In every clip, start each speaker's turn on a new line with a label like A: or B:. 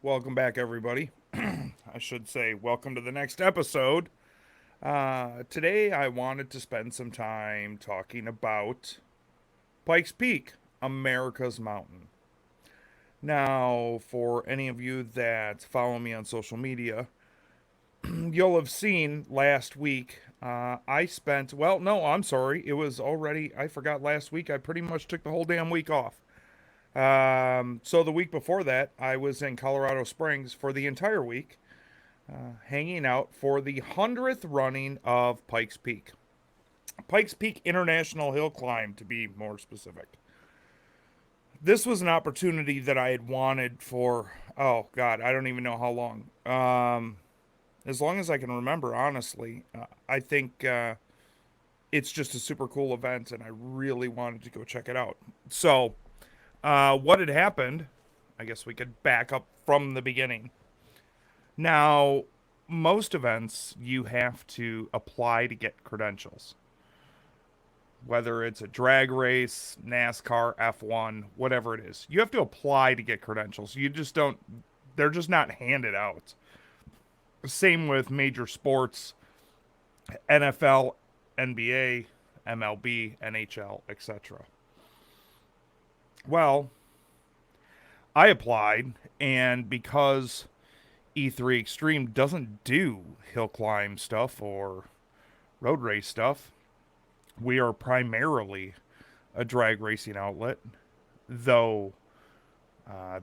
A: Welcome back, everybody. I should say, welcome to the next episode. Today, I wanted to spend some time talking about Pikes Peak, America's mountain. Now, for any of you that follow me on social media, you'll have seen last week. I spent, well, no, I'm sorry. It was already, I forgot last week. I pretty much took the whole damn week off. So the week before that, I was in Colorado Springs for the entire week, hanging out for the 100th running of Pikes Peak. Pikes Peak International Hill Climb, to be more specific. This was an opportunity that I had wanted for, oh God, I don't even know how long. As long as I can remember, honestly. I think it's just a super cool event, and I really wanted to go check it out. So, what had happened, I guess we could back up from the beginning. Now, most events, you have to apply to get credentials. Whether it's a drag race, NASCAR, F1, whatever it is, you have to apply to get credentials. You just don't, they're just not handed out. Same with major sports, NFL, NBA, MLB, NHL, etc. Well, I applied, and because E3 Extreme doesn't do hill climb stuff or road race stuff, we are primarily a drag racing outlet, though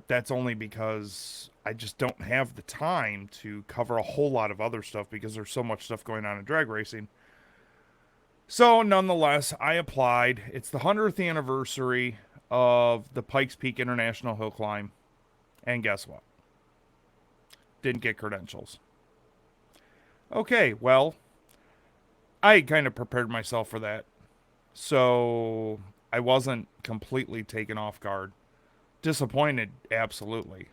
A: that's only because I just don't have the time to cover a whole lot of other stuff because there's so much stuff going on in drag racing. So, nonetheless, I applied. It's the 100th anniversary of the Pikes Peak International Hill Climb. And guess what? Didn't get credentials. Okay, well, I kind of prepared myself for that. So I wasn't completely taken off guard. Disappointed, absolutely.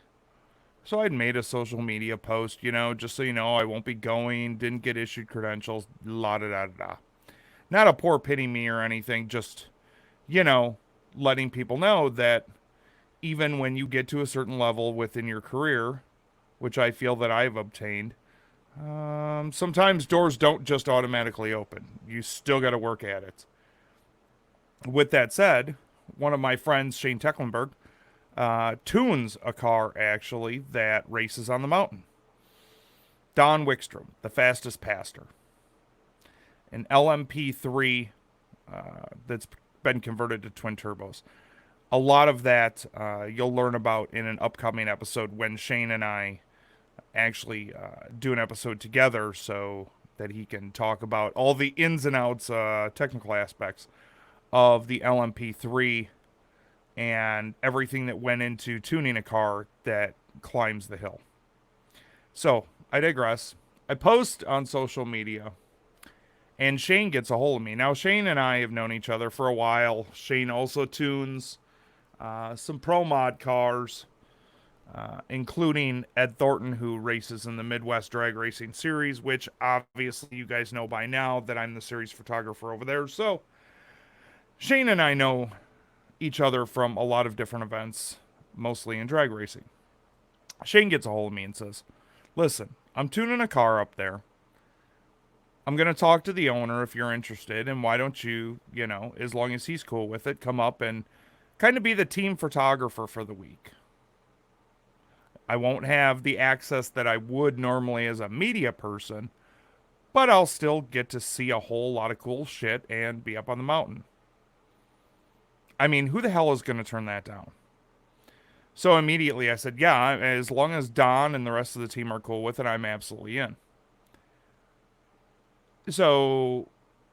A: So I'd made a social media post, just so you know, I won't be going, didn't get issued credentials, la da da da. Not a poor pity me or anything, just, you know, letting people know that even when you get to a certain level within your career, which I feel that I've obtained, sometimes doors don't just automatically open. You still got to work at it. With that said, one of my friends, Shane Tecklenburg, tunes a car actually that races on the mountain. Don Wickstrom, the fastest pastor, an LMP3 that's been converted to twin turbos. A lot of that you'll learn about in an upcoming episode when Shane and I actually do an episode together so that he can talk about all the ins and outs, technical aspects of the LMP3 and everything that went into tuning a car that climbs the hill. So, I digress. I post on social media, and Shane gets a hold of me. Now, Shane and I have known each other for a while. Shane also tunes some pro mod cars, including Ed Thornton, who races in the Midwest Drag Racing Series, which obviously you guys know by now that I'm the series photographer over there. So, Shane and I know each other from a lot of different events, mostly in drag racing. Shane gets a hold of me and says, "Listen, I'm tuning a car up there. I'm going to talk to the owner if you're interested, and why don't you, as long as he's cool with it, come up and kind of be the team photographer for the week. I won't have the access that I would normally as a media person, but I'll still get to see a whole lot of cool shit and be up on the mountain." I mean, who the hell is going to turn that down? So immediately I said, yeah, as long as Don and the rest of the team are cool with it, I'm absolutely in. So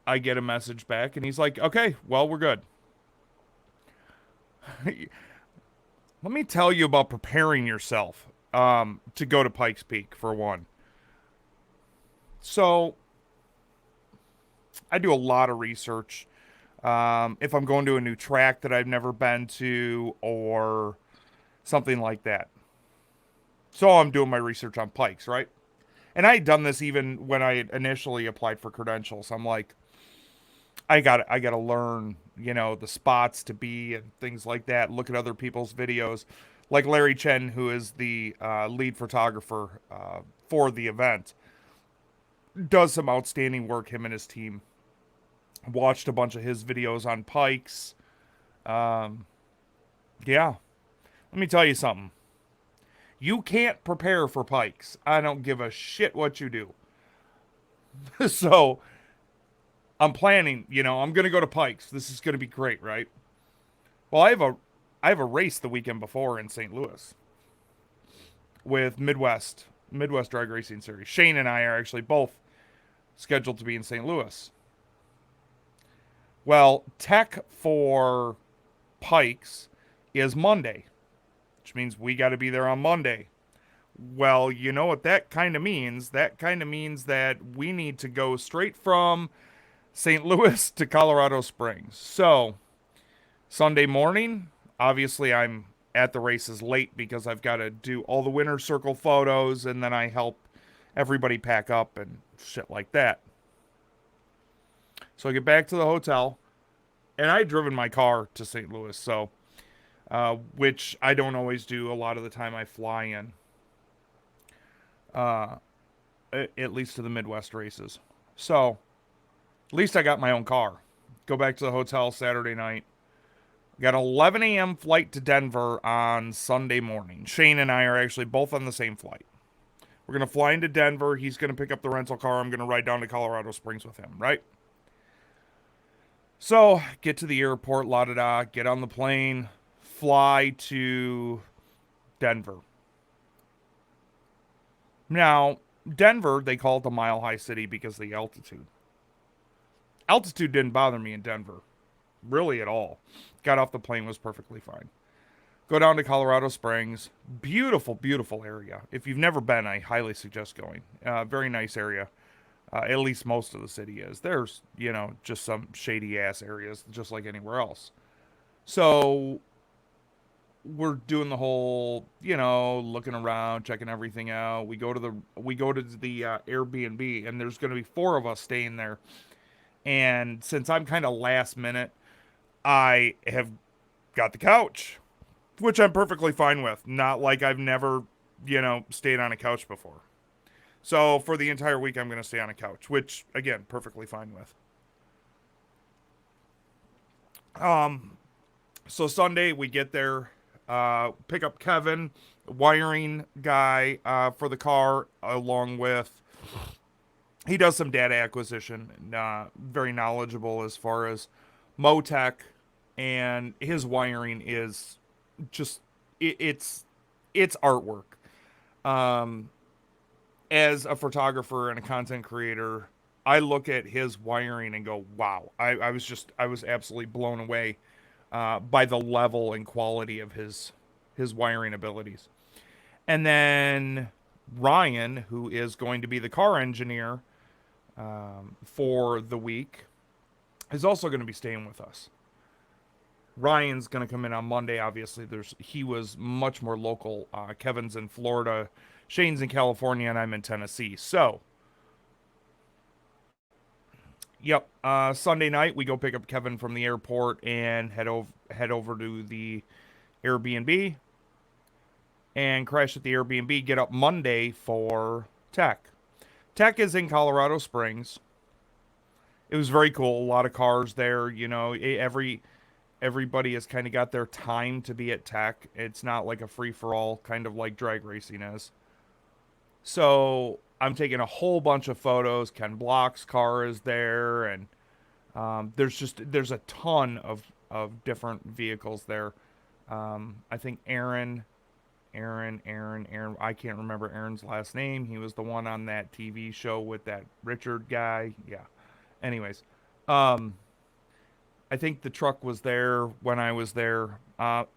A: I get a message back, and he's like, okay, well, we're good. Let me tell you about preparing yourself to go to Pikes Peak, for one. So I do a lot of research. If I'm going to a new track that I've never been to or something like that. So I'm doing my research on Pikes, right? And I had done this even when I initially applied for credentials. I'm like, I got to learn, the spots to be and things like that. Look at other people's videos. like Larry Chen, who is the lead photographer for the event, does some outstanding work. Him and his team. Watched a bunch of his videos on pikes. Um, yeah, let me tell you something. You can't prepare for pikes. I don't give a shit what you do. So I'm planning. I'm gonna go to pikes. This is gonna be great, right? Well, I have a race the weekend before in St. Louis with Midwest Drag Racing Series. Shane and I are actually both scheduled to be in St. Louis. Well, tech for pikes is Monday, which means we got to be there on Monday. Well, you know what that kind of means? That kind of means that we need to go straight from St. Louis to Colorado Springs. So, Sunday morning, obviously, I'm at the races late because I've got to do all the winner's circle photos and then I help everybody pack up and shit like that. So, I get back to the hotel and I had driven my car to St. Louis, so which I don't always do. A lot of the time, I fly in, uh, at least to the Midwest races. So at least I got my own car. Go back to the hotel Saturday night. Got an 11 a.m. flight to Denver on Sunday morning. Shane and I are actually both on the same flight. We're going to fly into Denver. He's going to pick up the rental car. I'm going to ride down to Colorado Springs with him, right? So, get to the airport, la da da, get on the plane, fly to Denver. Now, Denver, they call it the Mile High City because of the altitude. Altitude didn't bother me in Denver, really at all. Got off the plane, was perfectly fine. Go down to Colorado Springs. Beautiful, beautiful area. If you've never been, I highly suggest going. Very nice area. At least most of the city is. There's, just some shady ass areas, just like anywhere else. So we're doing the whole, looking around, checking everything out. We go to the Airbnb, and there's going to be four of us staying there. And since I'm kind of last minute, I have got the couch, which I'm perfectly fine with. Not like I've never, stayed on a couch before. So for the entire week, I'm going to stay on a couch, which again, perfectly fine with. Um, so Sunday we get there, pick up Kevin, wiring guy, for the car, along with he does some data acquisition, and, very knowledgeable as far as Motec, and his wiring is just it's artwork. Um, as a photographer and a content creator, I look at his wiring and go, wow. I was absolutely blown away by the level and quality of his wiring abilities. And then Ryan, who is going to be the car engineer for the week, is also going to be staying with us. Ryan's going to come in on Monday. Obviously, he was much more local. Kevin's in Florida, Shane's in California, and I'm in Tennessee. So, yep. Sunday night we go pick up Kevin from the airport and head over to the Airbnb and crash at the Airbnb. Get up Monday for Tech. Tech is in Colorado Springs. It was very cool. A lot of cars there. Everybody has kind of got their time to be at Tech. It's not like a free for all, kind of like drag racing is. So I'm taking a whole bunch of photos. Ken Block's car is there, and there's a ton of different vehicles there. I think Aaron. I can't remember Aaron's last name. He was the one on that TV show with that Richard guy. Yeah. Anyways, I think the truck was there when I was there.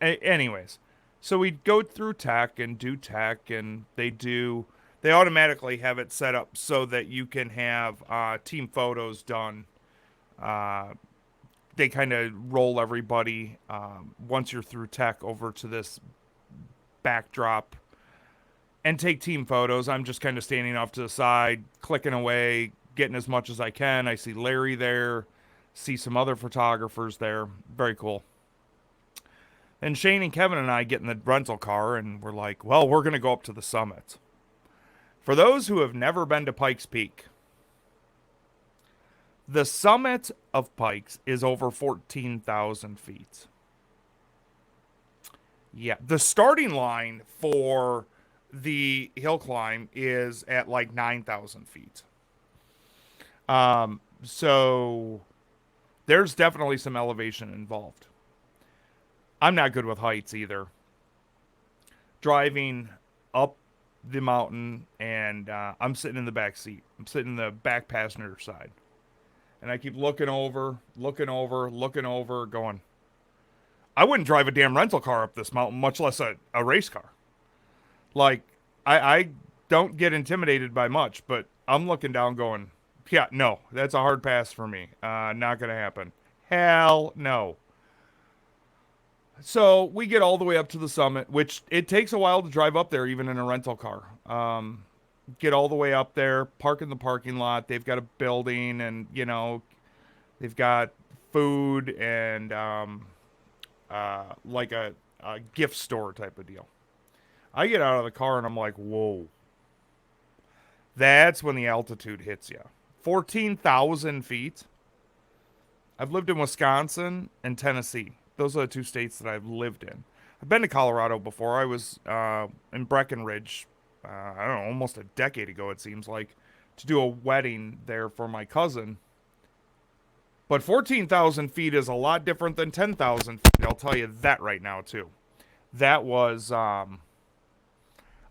A: Anyways, so we go through tech and do tech, and they automatically have it set up so that you can have team photos done. Uh, they kind of roll everybody once you're through tech over to this backdrop and take team photos. I'm just kind of standing off to the side, clicking away, getting as much as I can. I see Larry there, see some other photographers there. Very cool. And Shane and Kevin and I get in the rental car and we're like, well, we're going to go up to the summit. For those who have never been to Pikes Peak, the summit of Pikes is over 14,000 feet. Yeah, the starting line for the hill climb is at like 9,000 feet. So there's definitely some elevation involved. I'm not good with heights either. Driving up the mountain, and I'm sitting in the back seat. I'm sitting in the back passenger side. And I keep looking over, looking over, looking over, going, I wouldn't drive a damn rental car up this mountain, much less a race car. Like, I don't get intimidated by much, but I'm looking down going, yeah, no, that's a hard pass for me. Not going to happen. Hell no. So we get all the way up to the summit, which it takes a while to drive up there, even in a rental car. Get all the way up there, park in the parking lot. They've got a building, and they've got food and like a gift store type of deal. I get out of the car and I'm like, whoa. That's when the altitude hits you. 14,000 feet. I've lived in Wisconsin and Tennessee. Those are the two states that I've lived in. I've been to Colorado before. I was in Breckenridge, I don't know, almost a decade ago, it seems like, to do a wedding there for my cousin. But 14,000 feet is a lot different than 10,000 feet. I'll tell you that right now, too. That was, I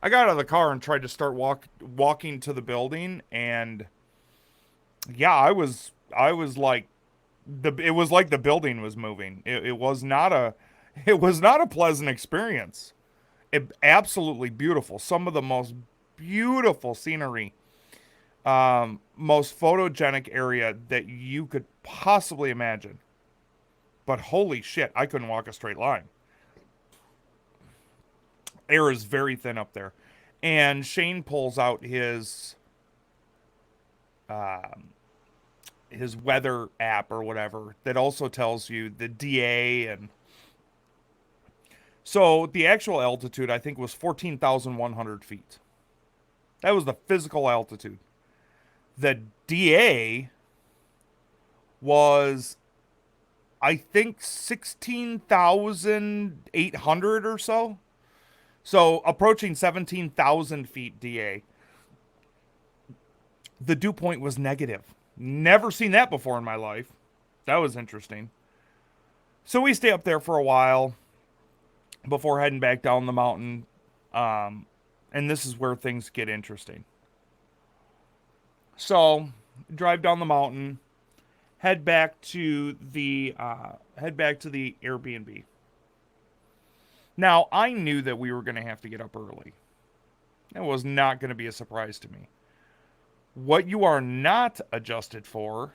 A: got out of the car and tried to start walking to the building. And yeah, I was like, it was like the building was moving. It was not a pleasant experience. Absolutely beautiful. Some of the most beautiful scenery, most photogenic area that you could possibly imagine. But holy shit, I couldn't walk a straight line. Air is very thin up there. And Shane pulls out his weather app or whatever that also tells you the DA. And so the actual altitude, I think, was 14,100 feet. That was the physical altitude. The DA was, I think, 16,800 or so. So approaching 17,000 feet DA. The dew point was negative. Never seen that before in my life. That was interesting. So we stay up there for a while before heading back down the mountain. And this is where things get interesting. So, drive down the mountain, head back to the Airbnb. Now, I knew that we were going to have to get up early. That was not going to be a surprise to me. What you are not adjusted for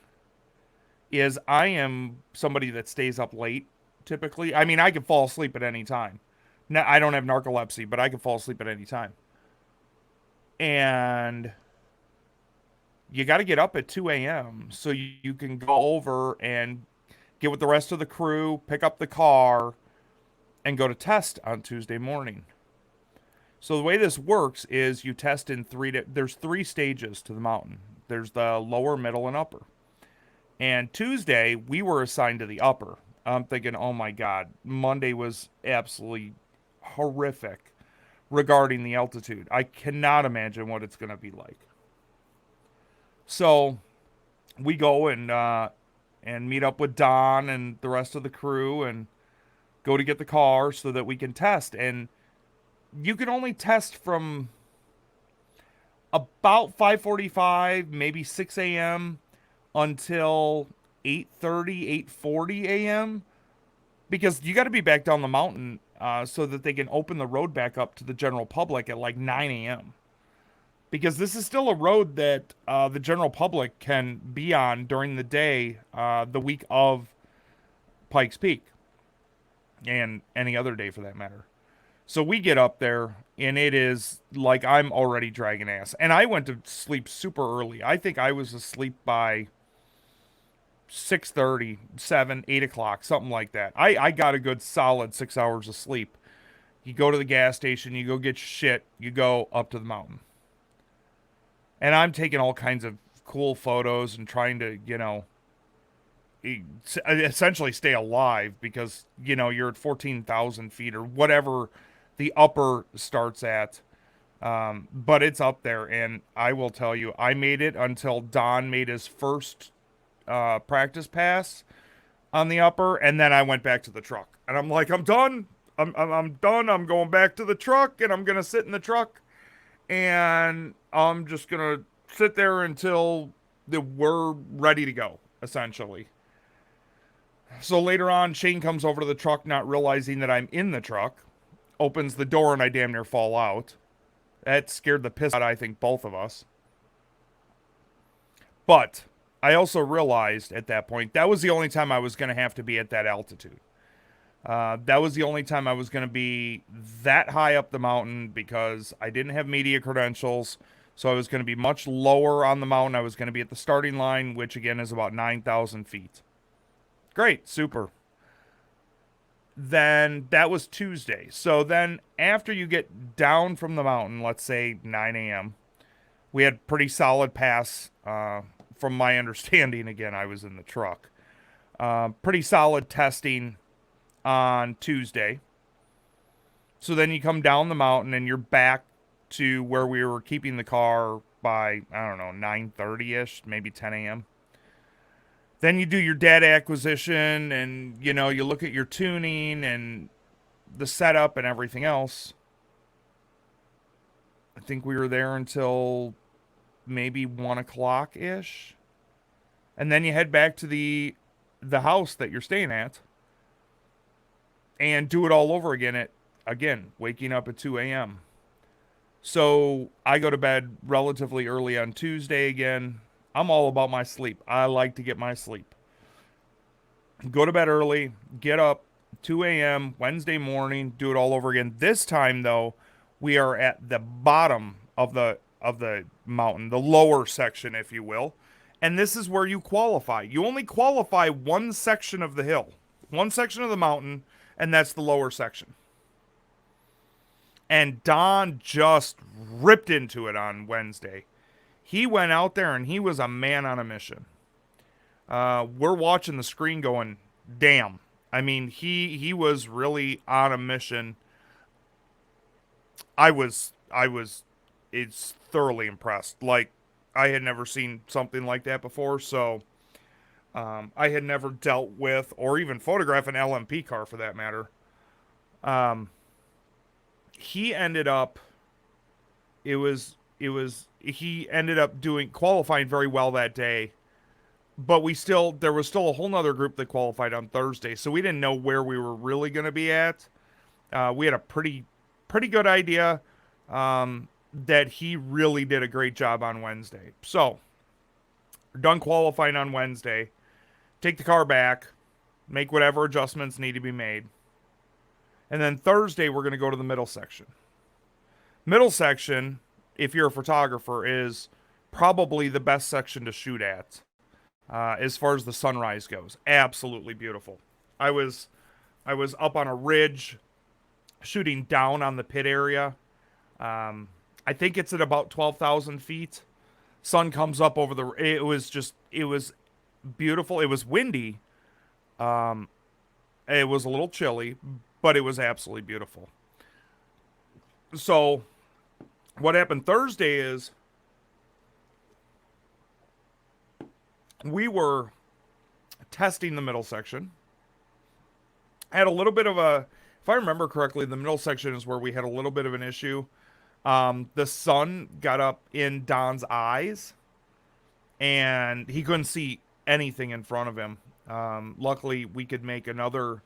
A: is I am somebody that stays up late, typically. I mean, I can fall asleep at any time. Now, I don't have narcolepsy, but I can fall asleep at any time. And you got to get up at 2 a.m. so you can go over and get with the rest of the crew, pick up the car, and go to test on Tuesday morning. So the way this works is you test in there's three stages to the mountain. There's the lower, middle, and upper. And Tuesday, we were assigned to the upper. I'm thinking, oh my God, Monday was absolutely horrific regarding the altitude. I cannot imagine what it's going to be like. So we go and meet up with Don and the rest of the crew and go to get the car so that we can test. And you can only test from about 5:45, maybe 6 a.m. until 8:30, 8:40 a.m. because you got to be back down the mountain so that they can open the road back up to the general public at like 9 a.m. Because this is still a road that the general public can be on during the day, the week of Pikes Peak, and any other day for that matter. So we get up there, and it is like I'm already dragging ass. And I went to sleep super early. I think I was asleep by 6:30, 7, 8 o'clock, something like that. I got a good solid 6 hours of sleep. You go to the gas station, you go get your shit, you go up to the mountain. And I'm taking all kinds of cool photos and trying to, essentially stay alive because, you're at 14,000 feet or whatever the upper starts at. But it's up there. And I will tell you, I made it until Don made his first practice pass on the upper. And then I went back to the truck. And I'm like, I'm done. I'm done. I'm going back to the truck and I'm going to sit in the truck and I'm just gonna sit there until we're ready to go, essentially. So later on, Shane comes over to the truck, not realizing that I'm in the truck, opens the door, and I damn near fall out. That scared the piss out of, I think, both of us. But I also realized at that point that was the only time I was going to have to be at that altitude. That was the only time I was going to be that high up the mountain because I didn't have media credentials. So I was going to be much lower on the mountain. I was going to be at the starting line, which again is about 9,000 feet. Great, super. Then that was Tuesday. So then after you get down from the mountain, let's say 9 a.m., we had pretty solid pass. From my understanding, again, I was in the truck. Pretty solid testing on Tuesday. So then you come down the mountain and you're back to where we were keeping the car by, I don't know, 9:30-ish, maybe 10 a.m. Then you do your data acquisition and, you look at your tuning and the setup and everything else. I think we were there until maybe 1 o'clock-ish. And then you head back to the house that you're staying at and do it all over again waking up at 2 a.m. So I go to bed relatively early on Tuesday again. I'm all about my sleep. I like to get my sleep. Go to bed early, get up 2 a.m. Wednesday morning, do it all over again. This time though, we are at the bottom of the mountain, the lower section, if you will. And this is where you qualify. You only qualify one section of the hill, one section of the mountain, and that's the lower section. And Don just ripped into it on Wednesday. He went out there and he was a man on a mission. We're watching the screen going, damn. I mean, he was really on a mission. It's thoroughly impressed. Like, I had never seen something like that before, so I had never dealt with or even photographed an LMP car for that matter. He ended up he ended up qualifying very well that day, but there was still a whole nother group that qualified on Thursday, so we didn't know where we were really going to be at. We had a pretty good idea that he really did a great job on Wednesday. So we're done qualifying on Wednesday, take the car back, make whatever adjustments need to be made. And then Thursday, we're going to go to the middle section. Middle section, if you're a photographer, is probably the best section to shoot at as far as the sunrise goes. Absolutely beautiful. I was up on a ridge shooting down on the pit area. I think it's at about 12,000 feet. Sun comes up over it was beautiful. It was windy. It was a little chilly, but it was absolutely beautiful. So what happened Thursday is we were testing the middle section. Had a little bit of if I remember correctly, the middle section is where we had a little bit of an issue. The sun got up in Don's eyes and he couldn't see anything in front of him. Luckily, we could make another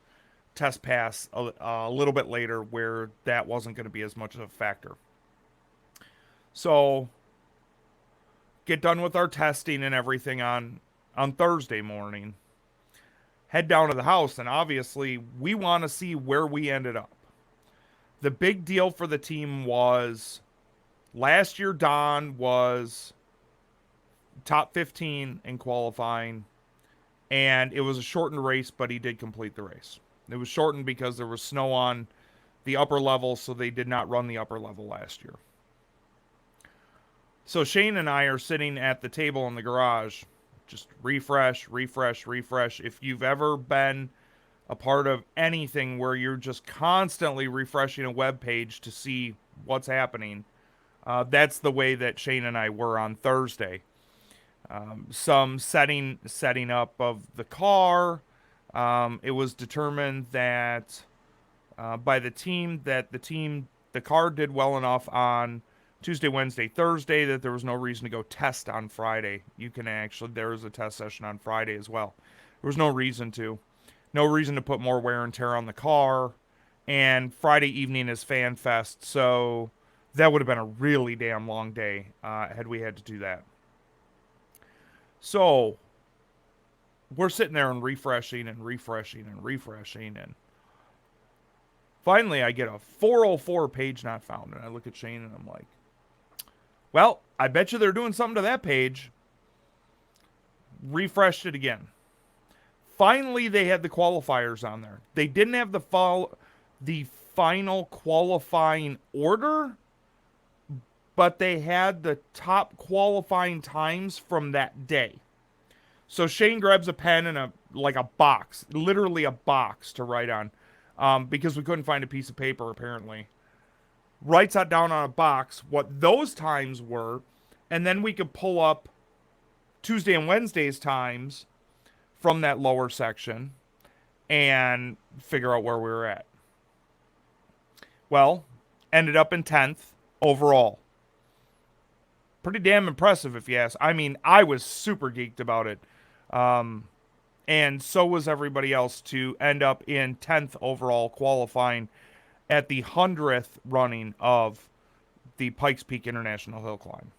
A: test pass a little bit later where that wasn't going to be as much of a factor. So, get done with our testing and everything on Thursday morning. Head down to the house, and obviously, we want to see where we ended up. The big deal for the team was last year Don was top 15 in qualifying. and it was a shortened race, but he did complete the race. It was shortened because there was snow on the upper level, so they did not run the upper level last year. So Shane and I are sitting at the table in the garage, just refresh, refresh, refresh. If you've ever been a part of anything where you're just constantly refreshing a web page to see what's happening, that's the way that Shane and I were on Thursday. Some setting up of the car. It was determined that by the car did well enough on Tuesday, Wednesday, Thursday that there was no reason to go test on Friday. There was a test session on Friday as well. There was no reason to. No reason to put more wear and tear on the car. And Friday evening is Fan Fest, so that would have been a really damn long day had we had to do that. So we're sitting there and refreshing and refreshing and refreshing, and finally I get a 404 page not found, and I look at Shane and I'm like, well, I bet you they're doing something to that page. Refreshed it again. Finally, they had the qualifiers on there. They didn't have the final qualifying order, but they had the top qualifying times from that day. So Shane grabs a pen and a box, literally a box to write on, because we couldn't find a piece of paper apparently. Writes that down on a box what those times were, and then we could pull up Tuesday and Wednesday's times from that lower section and figure out where we were at. Well, ended up in 10th overall. Pretty damn impressive if you ask. I mean, I was super geeked about it. And so was everybody else to end up in 10th overall qualifying at the 100th running of the Pikes Peak International Hill Climb.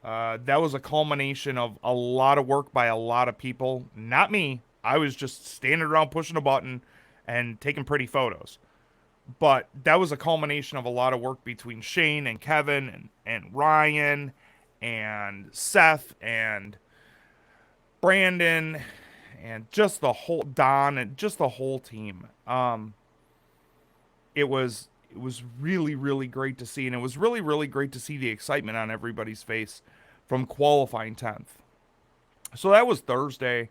A: That was a culmination of a lot of work by a lot of people. Not me. I was just standing around pushing a button and taking pretty photos. But that was a culmination of a lot of work between Shane and Kevin and Ryan and Seth and Brandon and just the whole Don and just the whole team. It was really, really great to see, and it was really, really great to see the excitement on everybody's face from qualifying 10th. So that was Thursday.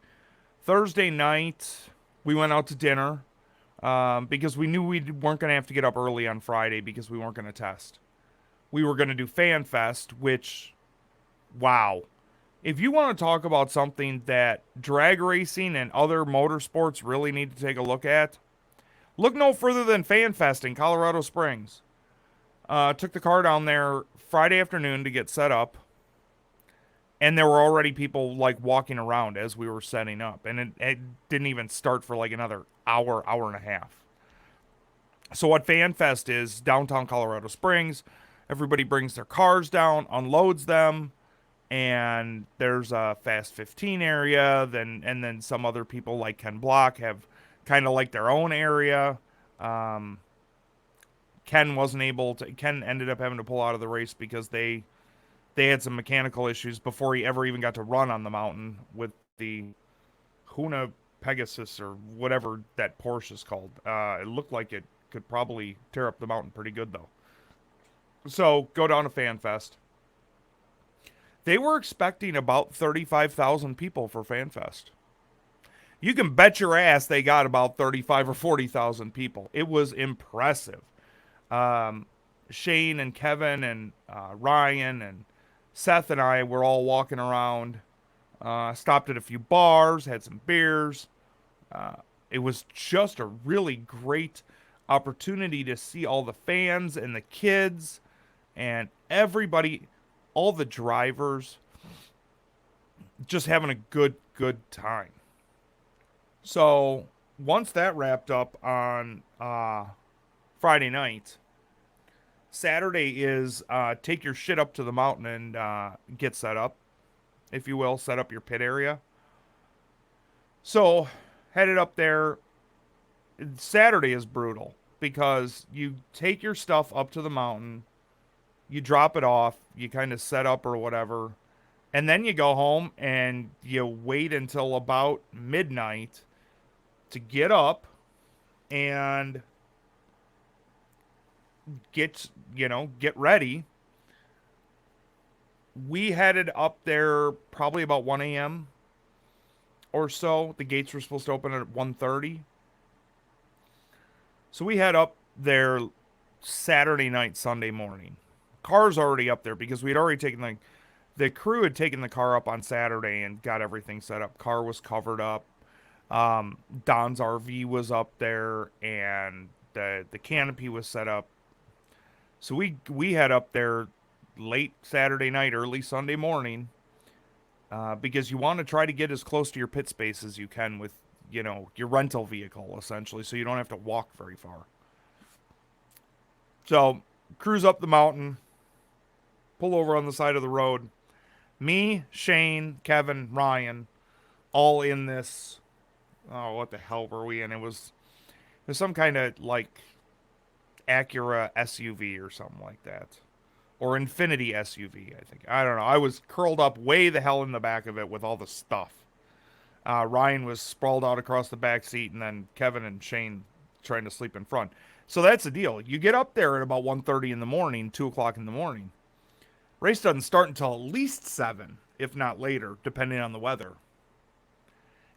A: Thursday night, we went out to dinner because we knew we weren't going to have to get up early on Friday because we weren't going to test. We were going to do Fan Fest, which, wow. If you want to talk about something that drag racing and other motorsports really need to take a look at, look no further than Fan Fest in Colorado Springs. Took the car down there Friday afternoon to get set up. And there were already people walking around as we were setting up. And it didn't even start for another hour and a half. So what Fan Fest is, downtown Colorado Springs, everybody brings their cars down, unloads them, and there's a Fast 15 area, and then some other people like Ken Block have kind of their own area. Ken ended up having to pull out of the race because they had some mechanical issues before he ever even got to run on the mountain with the Huna Pegasus or whatever that Porsche is called. It looked like it could probably tear up the mountain pretty good though. So go down to Fan Fest. They were expecting about 35,000 people for Fan Fest. You can bet your ass they got about 35 or 40,000 people. It was impressive. Shane and Kevin and Ryan and Seth and I were all walking around, stopped at a few bars, had some beers. It was just a really great opportunity to see all the fans and the kids and everybody, all the drivers, just having a good time. So once that wrapped up on Friday night, Saturday is take your shit up to the mountain and get set up, if you will, set up your pit area. So headed up there. Saturday is brutal because you take your stuff up to the mountain, you drop it off, you kind of set up or whatever, And then you go home and you wait until about midnight to get up and get ready. We headed up there probably about 1 a.m. or so. The gates were supposed to open at 1:30. So we head up there Saturday night, Sunday morning. Car's already up there because we'd already taken the crew had taken the car up on Saturday and got everything set up. Car was covered up. Don's RV was up there and the canopy was set up. So we head up there late Saturday night, early Sunday morning, because you want to try to get as close to your pit space as you can with your rental vehicle essentially, so you don't have to walk very far. So cruise up the mountain, pull over on the side of the road. Me, Shane, Kevin, Ryan, all in this. Oh, what the hell were we in? It was some kind of like Acura SUV or something like that. Or Infinity SUV, I think. I don't know. I was curled up way the hell in the back of it with all the stuff. Ryan was sprawled out across the back seat, and then Kevin and Shane trying to sleep in front. So that's the deal. You get up there at about 1:30 in the morning, 2 o'clock in the morning. Race doesn't start until at least 7, if not later, depending on the weather.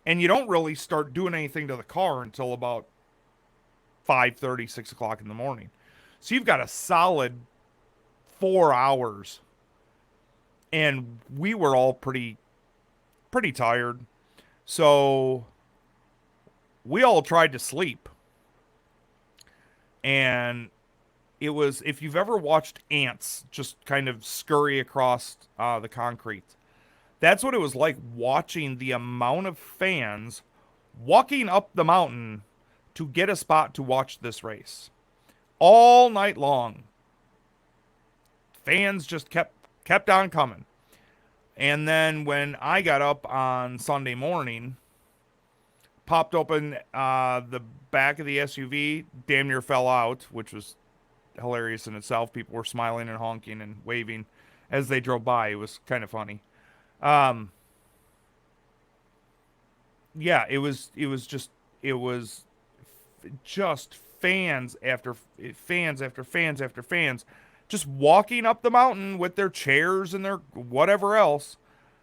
A: And you don't really start doing anything to the car until about 5:30, 6 o'clock in the morning. So you've got a solid 4 hours. And we were all pretty tired. So we all tried to sleep. And it was, if you've ever watched ants just kind of scurry across the concrete, that's what it was like watching the amount of fans walking up the mountain to get a spot to watch this race. All night long. Fans just kept on coming. And then when I got up on Sunday morning, popped open the back of the SUV, damn near fell out, which was hilarious in itself. People were smiling and honking and waving as they drove by. It was kind of funny. Um, yeah, it was just fans after fans after fans after fans, just walking up the mountain with their chairs and their whatever else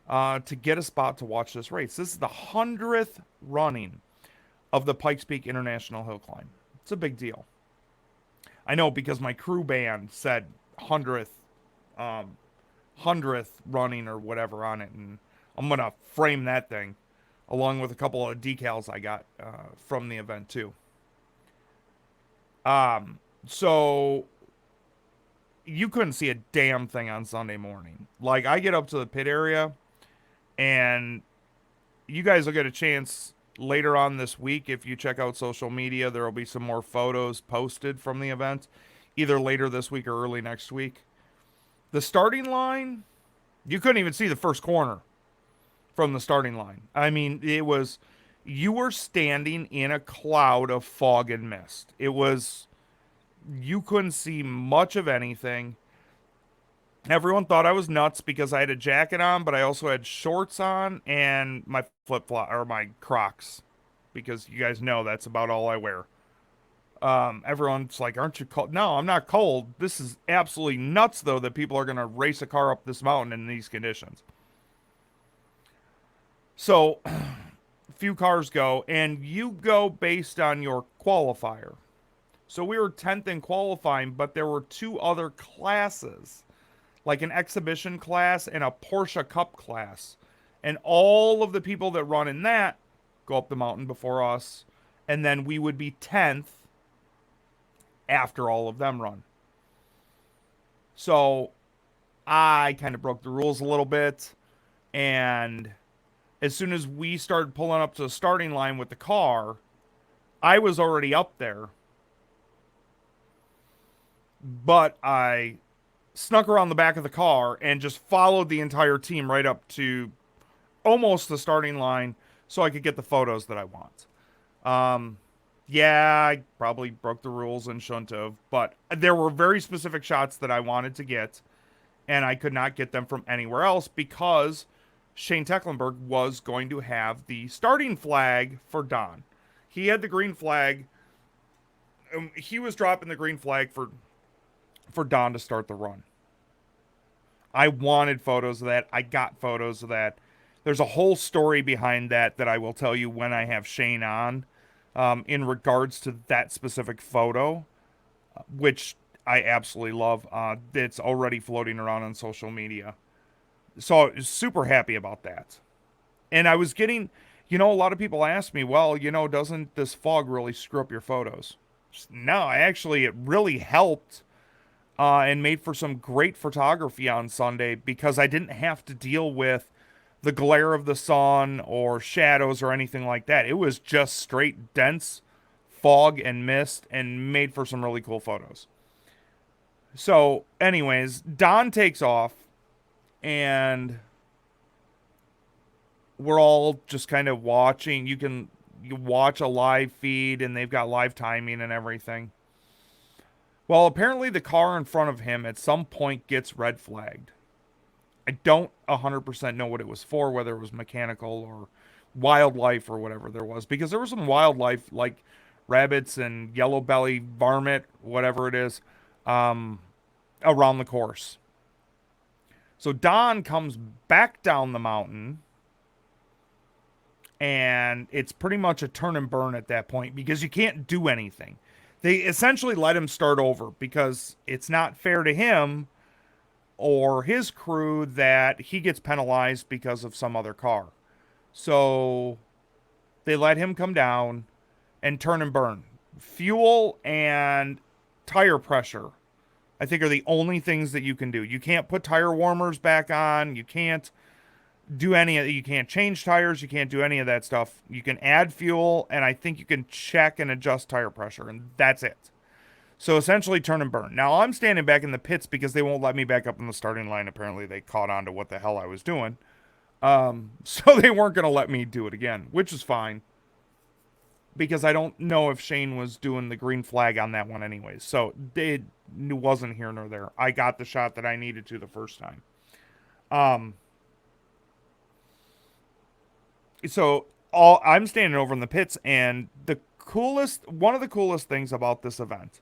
A: to get a spot to watch this race. This is the 100th running of the Pikes Peak International Hill Climb. It's a big deal. I know because my crew band said 100th running or whatever on it, and I'm gonna frame that thing along with a couple of decals I got from the event too. So you couldn't see a damn thing on Sunday morning. Like, I get up to the pit area, and you guys will get a chance later on this week. If you check out social media, there will be some more photos posted from the event, either later this week or early next week. The starting line, you couldn't even see the first corner from the starting line. I mean, you were standing in a cloud of fog and mist. You couldn't see much of anything. Everyone thought I was nuts because I had a jacket on, but I also had shorts on and my flip-flop or my Crocs, because you guys know that's about all I wear. Everyone's like, "Aren't you cold?" No, I'm not cold. This is absolutely nuts, though, that people are going to race a car up this mountain in these conditions. So, few cars go, and you go based on your qualifier. So we were 10th in qualifying, but there were two other classes, like an exhibition class and a Porsche Cup class. And all of the people that run in that go up the mountain before us, and then we would be 10th after all of them run. So I kind of broke the rules a little bit, and as soon as we started pulling up to the starting line with the car, I was already up there. But I snuck around the back of the car and just followed the entire team right up to almost the starting line so I could get the photos that I want. Yeah, I probably broke the rules and shouldn't have, but there were very specific shots that I wanted to get, and I could not get them from anywhere else because Shane Tecklenburg was going to have the starting flag for Don. He had the green flag. He was dropping the green flag for Don to start the run. I wanted photos of that. I got photos of that. There's a whole story behind that I will tell you when I have Shane on, in regards to that specific photo, which I absolutely love. It's already floating around on social media. So I was super happy about that. And I was getting, a lot of people ask me, well, doesn't this fog really screw up your photos? No, it really helped, and made for some great photography on Sunday because I didn't have to deal with the glare of the sun or shadows or anything like that. It was just straight dense fog and mist and made for some really cool photos. So, anyways, Don takes off and we're all just kind of watching. You watch a live feed and they've got live timing and everything. Well, apparently the car in front of him at some point gets red flagged. I don't 100% know what it was for, whether it was mechanical or wildlife or whatever there was, because there was some wildlife like rabbits and yellow belly varmint, whatever it is, um, around the course. So Don comes back down the mountain, and it's pretty much a turn and burn at that point because you can't do anything. They essentially let him start over because it's not fair to him or his crew that he gets penalized because of some other car. So they let him come down and turn and burn. Fuel and tire pressure, I think, are the only things that you can do. You can't put tire warmers back on. You can't do any of it. You can't change tires. You can't do any of that stuff. You can add fuel, and I think you can check and adjust tire pressure, and that's it. So essentially turn and burn. Now I'm standing back in the pits because they won't let me back up in the starting line. Apparently they caught on to what the hell I was doing. So they weren't going to let me do it again, which is fine. Because I don't know if Shane was doing the green flag on that one anyways. So it wasn't here nor there. I got the shot that I needed to the first time. So I'm standing over in the pits, and one of the coolest things about this event,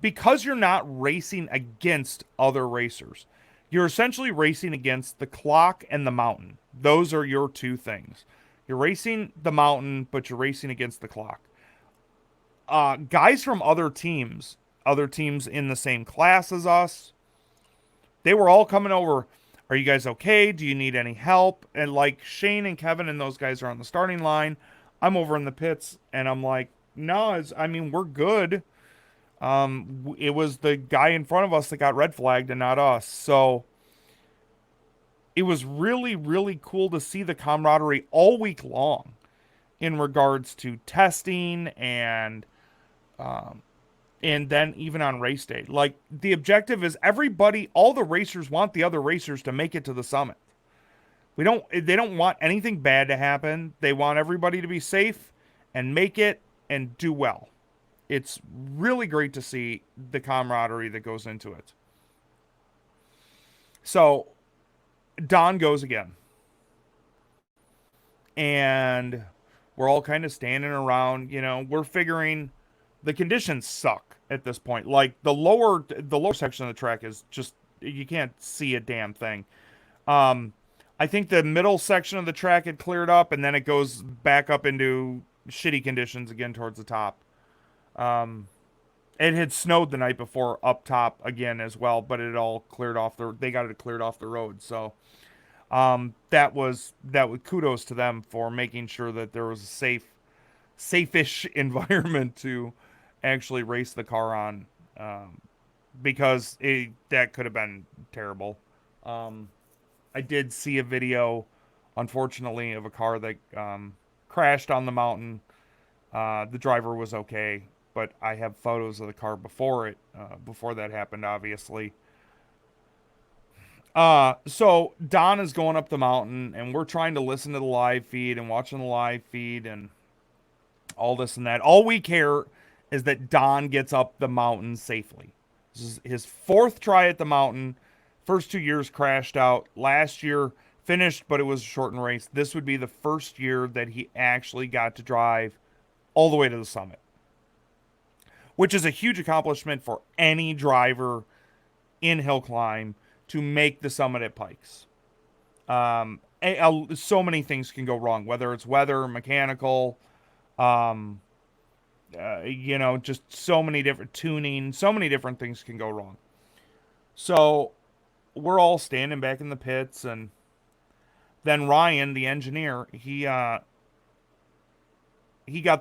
A: because you're not racing against other racers, you're essentially racing against the clock and the mountain. Those are your two things. You're racing the mountain, but you're racing against the clock. Guys from other teams in the same class as us, they were all coming over. Are you guys okay? Do you need any help? And like Shane and Kevin and those guys are on the starting line. I'm over in the pits, and I'm like, no, we're good. It was the guy in front of us that got red flagged and not us. So it was really, really cool to see the camaraderie all week long in regards to testing and then even on race day. Like, the objective is all the racers want the other racers to make it to the summit. They don't want anything bad to happen. They want everybody to be safe and make it and do well. It's really great to see the camaraderie that goes into it. So Don goes again. And we're all kind of standing around, we're figuring the conditions suck at this point. Like the lower section of the track is just, you can't see a damn thing. I think the middle section of the track had cleared up, and then it goes back up into shitty conditions again towards the top. It had snowed the night before up top again as well, but it all cleared off they got it cleared off the road. So, that was kudos to them for making sure that there was a safe-ish environment to actually race the car on, because that could have been terrible. I did see a video, unfortunately, of a car that crashed on the mountain. The driver was okay, but I have photos of the car before that happened, obviously. So Don is going up the mountain, and we're trying to listen to the live feed and watching the live feed and all this and that. All we care is that Don gets up the mountain safely. This is his fourth try at the mountain. First 2 years crashed out. Last year finished, but it was a shortened race. This would be the first year that he actually got to drive all the way to the summit, which is a huge accomplishment for any driver in hill climb to make the summit at Pikes. So many things can go wrong, whether it's weather, mechanical, um, just so many different tuning, so many different things can go wrong. So we're all standing back in the pits, and then Ryan, the engineer, he got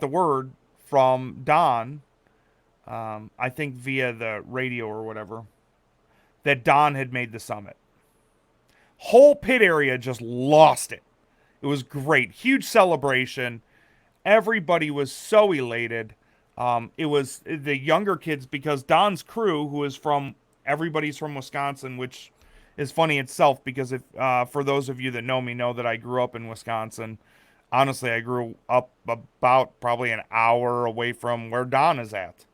A: the word from Don, I think via the radio or whatever, that Don had made the summit. Whole pit area just lost it. It was great, huge celebration. Everybody was so elated. It was the younger kids because Don's crew, who is from everybody's from Wisconsin, which is funny itself because if for those of you that know me know that I grew up in Wisconsin. Honestly, I grew up about probably an hour away from where Don is at.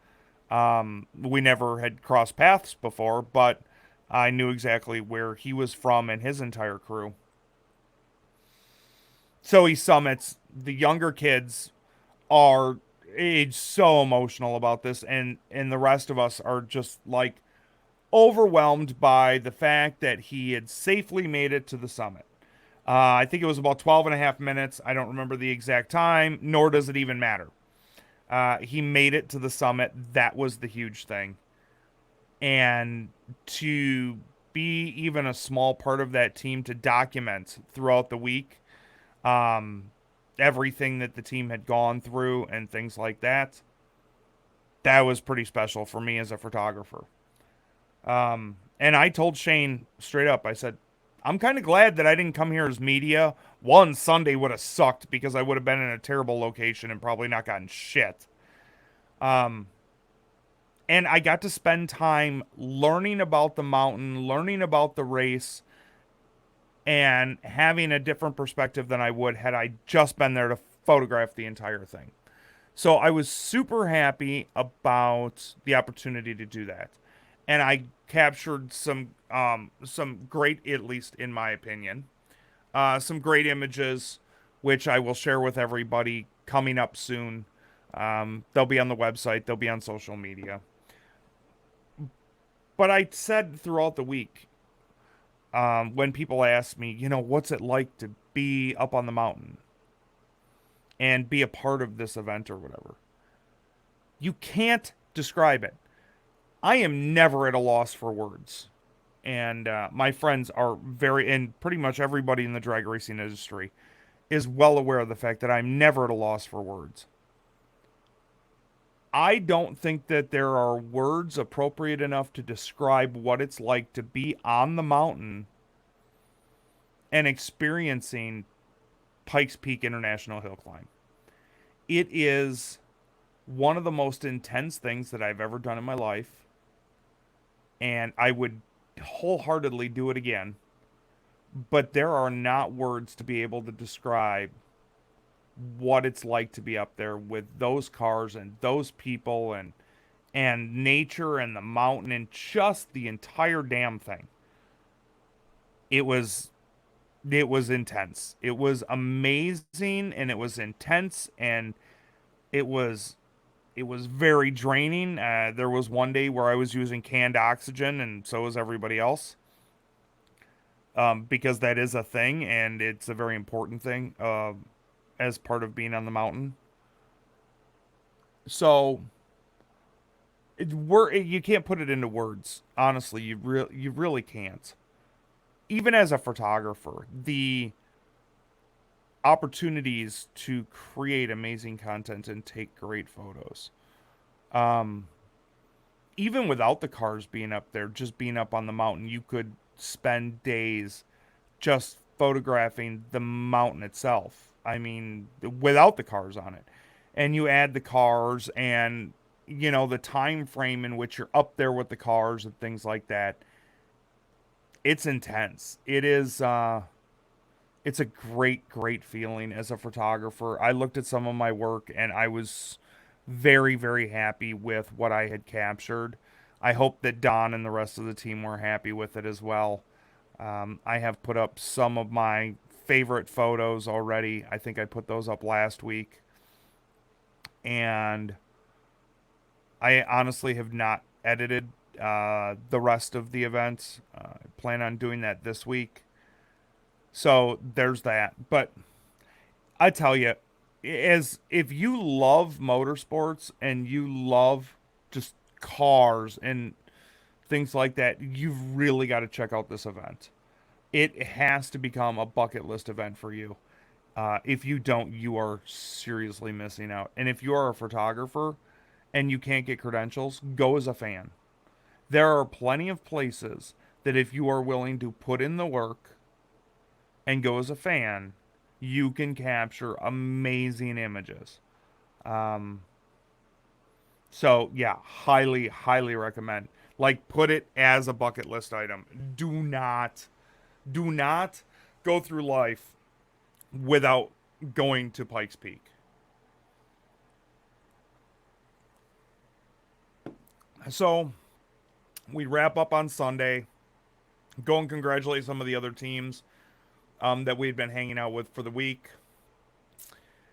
A: We never had crossed paths before, but I knew exactly where he was from and his entire crew. So he summits. The younger kids are so emotional about this, and the rest of us are just like overwhelmed by the fact that he had safely made it to the summit. I think it was about 12 and a half minutes. I don't remember the exact time, nor does it even matter. He made it to the summit. That was the huge thing. And to be even a small part of that team to document throughout the week um, everything that the team had gone through and things like that, that was pretty special for me as a photographer. And I told Shane straight up, I said, I'm kind of glad that I didn't come here as media. One, Sunday would have sucked because I would have been in a terrible location and probably not gotten shit. Um, and I got to spend time learning about the mountain, learning about the race, and having a different perspective than I would had I just been there to photograph the entire thing. So I was super happy about the opportunity to do that. And I captured some great, at least in my opinion, some great images, which I will share with everybody coming up soon. They'll be on the website, they'll be on social media. But I said throughout the week, when people ask me, what's it like to be up on the mountain and be a part of this event or whatever, you can't describe it. I am never at a loss for words. And my friends are very, and pretty much everybody in the drag racing industry is well aware of the fact that I'm never at a loss for words. I don't think that there are words appropriate enough to describe what it's like to be on the mountain and experiencing Pikes Peak International Hill Climb. It is one of the most intense things that I've ever done in my life, and I would wholeheartedly do it again. But there are not words to be able to describe what it's like to be up there with those cars and those people and nature and the mountain and just the entire damn thing. It was it was intense. It was amazing and it was intense and it was it was very draining. There was one day where I was using canned oxygen and so was everybody else. Because that is a thing and it's a very important thing as part of being on the mountain. So you can't put it into words. Honestly, you really can't. Even as a photographer, the opportunities to create amazing content and take great photos. Um, Even without the cars being up there, just being up on the mountain, you could spend days just photographing the mountain itself. I mean, without the cars on it. And you add the cars and the time frame in which you're up there with the cars and things like that. It's intense. It's a great feeling as a photographer. I looked at some of my work and I was very happy with what I had captured. I hope that Don and the rest of the team were happy with it as well. I have put up some of my favorite photos already. I think I put those up last week. And I honestly have not edited the rest of the events. I plan on doing that this week. So there's that. But I tell you, as if you love motorsports and you love just cars and things like that, you've really got to check out this event. It has to become a bucket list event for you. If you don't, you are seriously missing out. And if you are a photographer and you can't get credentials, go as a fan. There are plenty of places that if you are willing to put in the work and go as a fan, you can capture amazing images. Um, so yeah, highly, highly recommend. Like, put it as a bucket list item. Do not go through life without going to Pikes Peak. So we wrap up on Sunday. Go and congratulate some of the other teams that we'd been hanging out with for the week.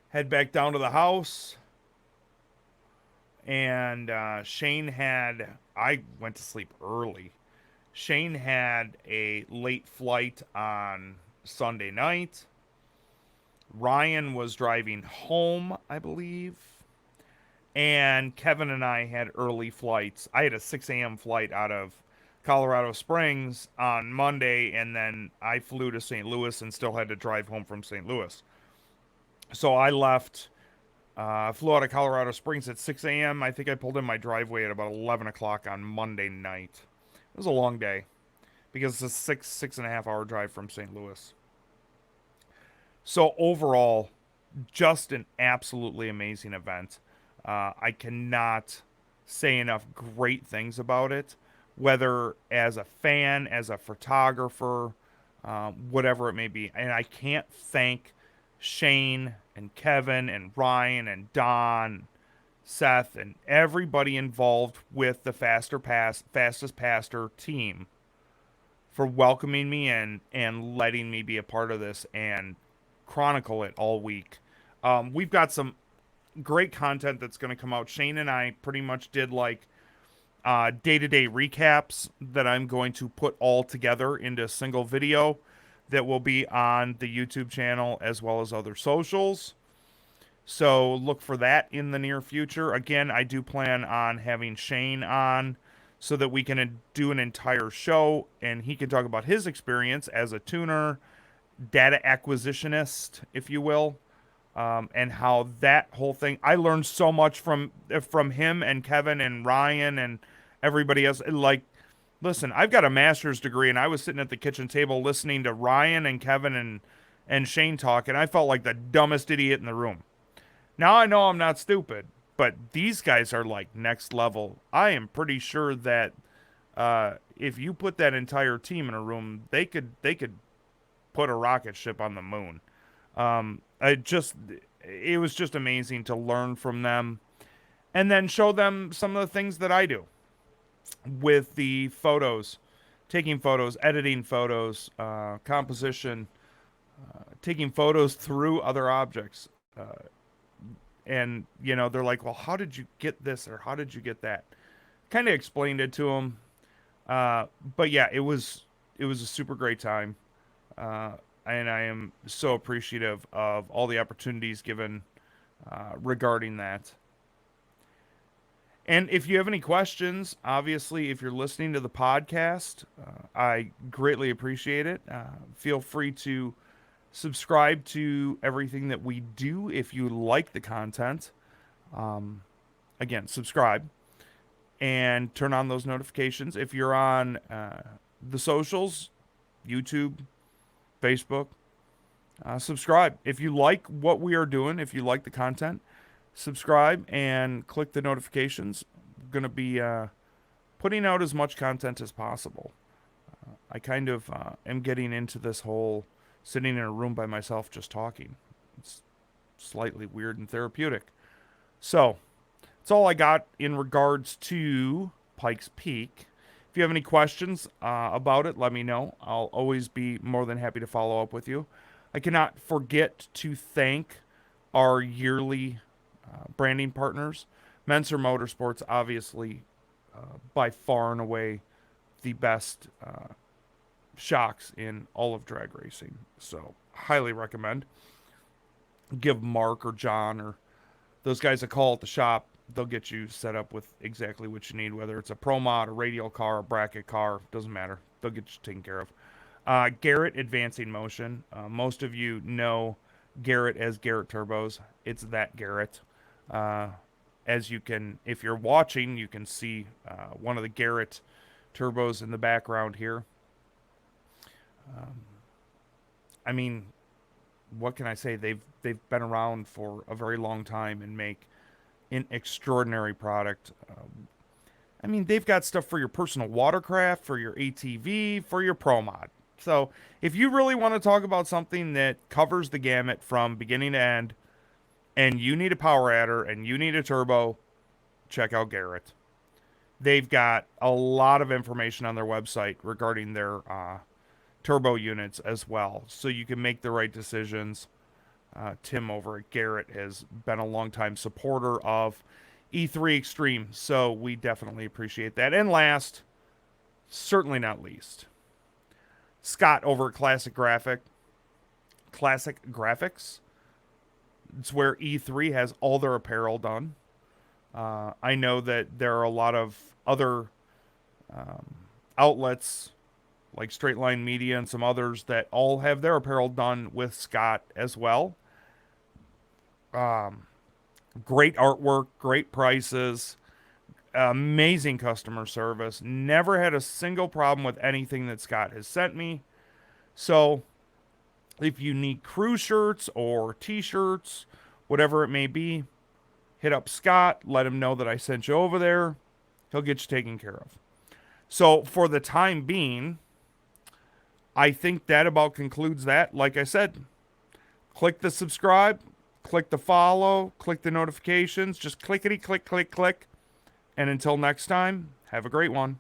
A: Head back down to the house. And Shane had. I went to sleep early. Shane had a late flight on Sunday night. Ryan was driving home, I believe. And Kevin and I had early flights. I had a 6 a.m. flight out of Colorado Springs on Monday, and then I flew to St. Louis and still had to drive home from St. Louis. So I left, flew out of Colorado Springs at 6 a.m. I think I pulled in my driveway at about 11 o'clock on Monday night. It was a long day because it's a six and a half hour drive from St. Louis. So overall, just an absolutely amazing event. I cannot say enough great things about it, whether as a fan, as a photographer, whatever it may be. And I can't thank Shane and Kevin and Ryan and Don, Seth, and everybody involved with the Fastest Pastor team for welcoming me in and letting me be a part of this and chronicle it all week. We've got some great content that's going to come out. Shane and I pretty much did like day-to-day recaps that I'm going to put all together into a single video that will be on the YouTube channel as well as other socials. So look for that in the near future. Again, I do plan on having Shane on so that we can do an entire show and he can talk about his experience as a tuner, data acquisitionist, if you will, and how that whole thing. I learned so much from him and Kevin and Ryan and everybody else. Like, listen, I've got a master's degree, and I was sitting at the kitchen table listening to Ryan and Kevin and Shane talk, and I felt like the dumbest idiot in the room. Now I know I'm not stupid, but these guys are like next level. I am pretty sure that if you put that entire team in a room, they could put a rocket ship on the moon. It was just amazing to learn from them and then show them some of the things that I do with the photos, taking photos, editing photos, composition, taking photos through other objects. And, you know, they're like, well, how did you get this or how did you get that? Kind of explained it to them. But yeah, it was a super great time. And I am so appreciative of all the opportunities given regarding that. And if you have any questions, obviously, if you're listening to the podcast, I greatly appreciate it. Feel free to subscribe to everything that we do if you like the content. Again, subscribe and turn on those notifications. If you're on the socials, YouTube, Facebook, subscribe. If you like what we are doing, if you like the content, subscribe and click the notifications. I'm going to be putting out as much content as possible. I kind of am getting into this whole sitting in a room by myself just talking. It's slightly weird and therapeutic. So, that's all I got in regards to Pikes Peak. If you have any questions about it, let me know. I'll always be more than happy to follow up with you. I cannot forget to thank our yearly branding partners. Menser Motorsports, obviously, by far and away the best shocks in all of drag racing. So, highly recommend. Give Mark or John or those guys a call at the shop. They'll get you set up with exactly what you need, whether it's a Pro Mod, a radial car, a bracket car, doesn't matter. They'll get you taken care of. Garrett Advancing Motion. Most of you know Garrett as Garrett Turbos. It's that Garrett. As you can, if you're watching, you can see one of the Garrett turbos in the background here. I mean, what can I say? They've been around for a very long time and make an extraordinary product. I mean, they've got stuff for your personal watercraft, for your ATV, for your Pro Mod. So, if you really want to talk about something that covers the gamut from beginning to end, and you need a power adder and you need a turbo, check out Garrett. They've got a lot of information on their website regarding their turbo units as well, so you can make the right decisions. Tim over at Garrett has been a longtime supporter of E3 Extreme, so we definitely appreciate that. And last, certainly not least, Scott over at Classic Graphics. It's where E3 has all their apparel done. I know that there are a lot of other outlets like Straight Line Media and some others that all have their apparel done with Scott as well. Great artwork, great prices, amazing customer service. Never had a single problem with anything that Scott has sent me. So if you need crew shirts or t-shirts, whatever it may be, hit up Scott. Let him know that I sent you over there. He'll get you taken care of. So for the time being, I think that about concludes that. Like I said, click the subscribe, click the follow, click the notifications. Just clickety, click, click, click. And until next time, have a great one.